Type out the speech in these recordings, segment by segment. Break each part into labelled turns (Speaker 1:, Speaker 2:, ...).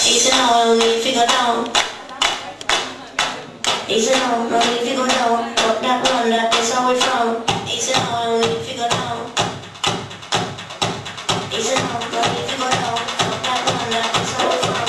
Speaker 1: He said, no, no need to go down. He said, no, no need to go down. But that one, that is how we from. He said, no, no need to go down. He said, no, no need to go down. But that one, that is how we from.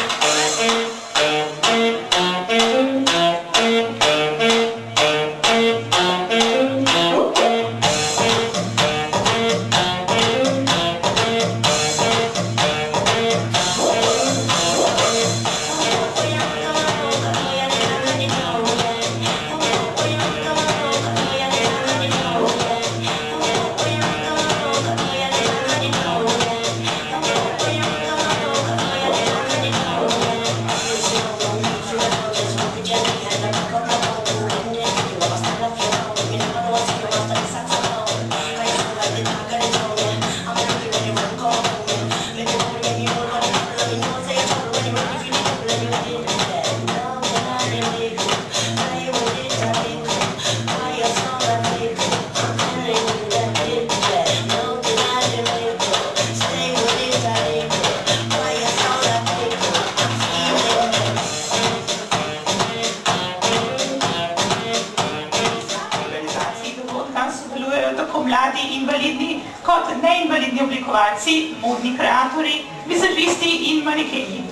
Speaker 2: Invalidni kot neinvalidni oblikovalci, modni kreatorji, vizažisti in manekeni.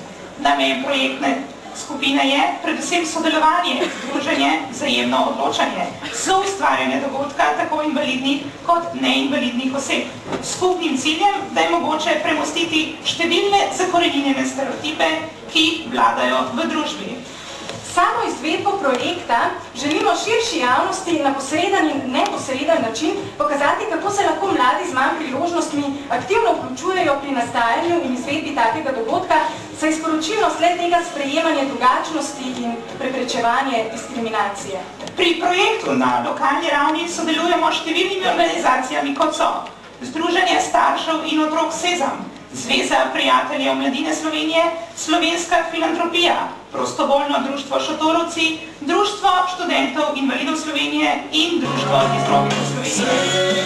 Speaker 2: Namen projektne skupine je predvsem sodelovanje, druženje, vzajemno odločanje, soustvarjanje dogodka tako invalidnih kot neinvalidnih oseb. Skupnim ciljem, da je mogoče premostiti številne zakoreninjene stereotipe, ki vladajo v družbi.
Speaker 3: Samo izvedbo projekta želimo širši javnosti na posreden in neposreden način pokazati, kako se lahko mladi z manj priložnostmi aktivno vključujejo pri nastajanju in izvedbi takega dogodka, saj sporočilno sled tega sprejemanje drugačnosti in preprečevanje diskriminacije.
Speaker 2: Pri projektu na lokalni ravni sodelujemo s številnimi organizacijami, kot so Združenje staršev in otrok Sezam, Zveza prijateljev mladine Slovenije, Slovenska filantropija, Prostovoljno društvo Šotorovci, Društvo študentov invalidov Slovenije in Društvo distrofikov Slovenije.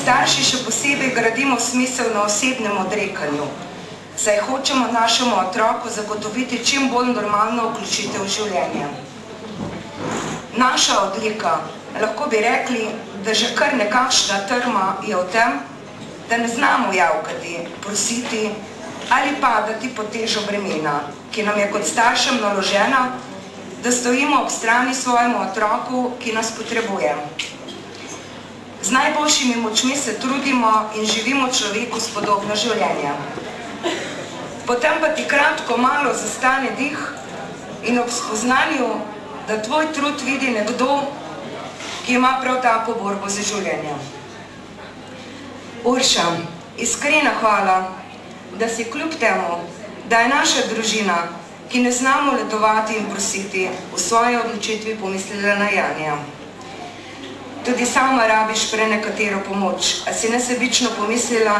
Speaker 4: Starši še posebej gradimo smisel na osebnem odrekanju, saj hočemo našemu otroku zagotoviti čim bolj normalno vključitev v življenje. Naša odlika, lahko bi rekli, da že kar nekakšna trma je v tem, da ne znamo javkati, prositi ali padati pod težo bremena, ki nam je kot staršem naložena, da stojimo ob strani svojemu otroku, ki nas potrebuje. Z najboljšimi močmi se trudimo in živimo človeku spodobno življenje. Potem pa ti kratko malo zastane dih in ob spoznanju, da tvoj trud vidi nekdo, ki ima prav tako borbo za življenje. Urša, iskrena hvala, da si kljub temu, da je naša družina, ki ne znamo letovati in prositi, v svoji odločitvi pomislila na Janija. Tudi sama rabiš prenekatero pomoč, a si nesebično pomislila,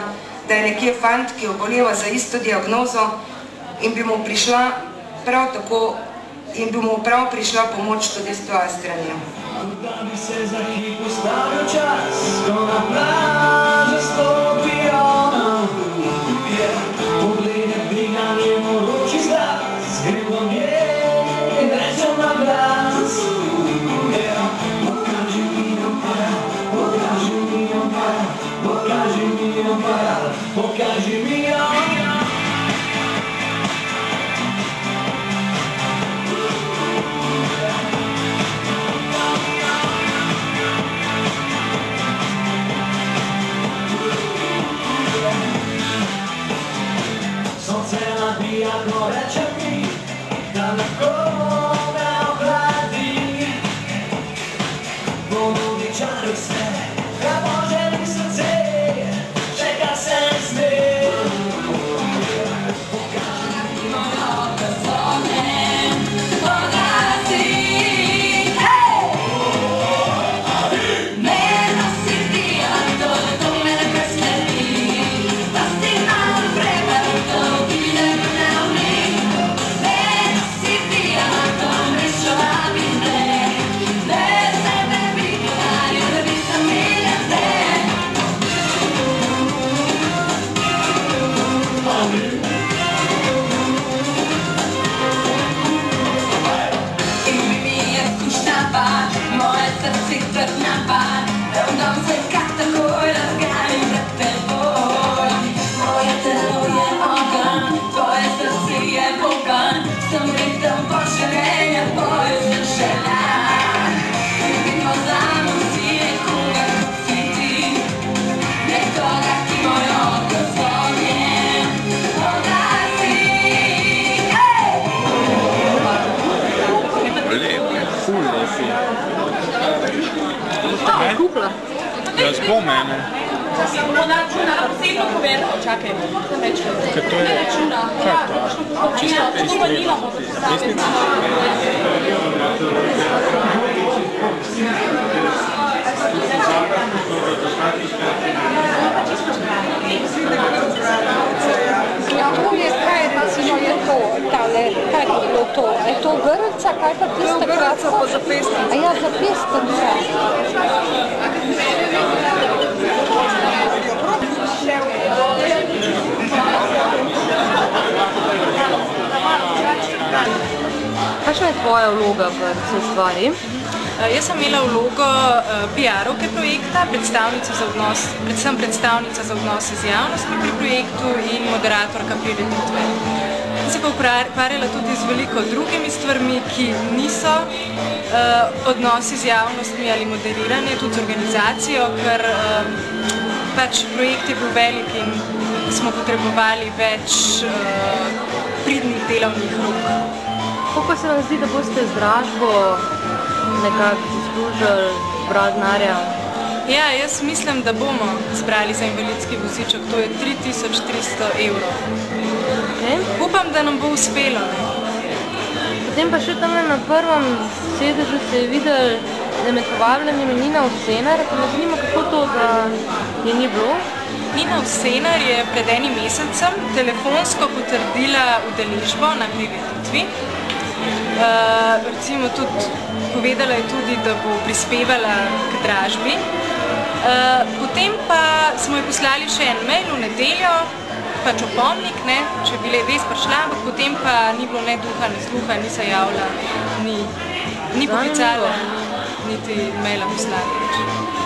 Speaker 4: da je nekje fant, ki oboleva za isto diagnozo in bi mu prav prišla pomoč tudi s tvoje strani.
Speaker 5: Da bi se za hip ustavil čas, ko na plaži stopi ona. Poglede dviganje moroči zlas, gre do nje in rečem na glas. Pokaži mi aparat, pokaži mi aparat, pokaži mi aparat, pokaži mi aparat.
Speaker 6: Razbo mene.
Speaker 3: Na posebno kuverto, čakaj,
Speaker 6: Ker to je... Kaj je to? Čisto pesnica. Pesnica?
Speaker 7: To je, kaj recimo je to, tale, kaj je bilo to? Je to grlca, kaj pa tista kratka?
Speaker 8: Grlca pa zapestnica.
Speaker 7: A ja, zapestnica.
Speaker 9: Kakšna je tvoja vloga v vsej stvari?
Speaker 10: Jaz sem imela vlogo PR-ovke projekta, predvsem predstavnica za odnose z javnostmi pri projektu in moderatorka prireditve. Sem se pa ukvarjala tudi z veliko drugimi stvarmi, ki niso odnosi z javnostmi ali moderiranje, tudi z organizacijo, ker pač projekt je bil velik in smo potrebovali več pridnih delovnih rok.
Speaker 9: Kako se vam zdi, da boste z dražbo nekako zaslužili zbrati denarja?
Speaker 10: Ja, jaz mislim, da bomo zbrali za invalidski voziček, to je 3300 evrov.
Speaker 9: Okay.
Speaker 10: Upam, da nam bo uspelo.
Speaker 9: Potem pa še tam na prvem sedežu se je videl, da je med povabljenimi Nina Ovsenar, pa me zanima, kako to, da je ni bilo?
Speaker 10: Nina Ovsenar je pred enim mesecem telefonsko potrdila udeležbo na prireditvi. Recimo tudi povedala je tudi, da bo prispevala k dražbi. Potem pa smo ji poslali še en mail v nedeljo, pač opomnik, ne, če bi res prišla, ampak potem pa ni bilo ne duha, ne sluha, ni se javila, ni poklicala, niti maila poslala.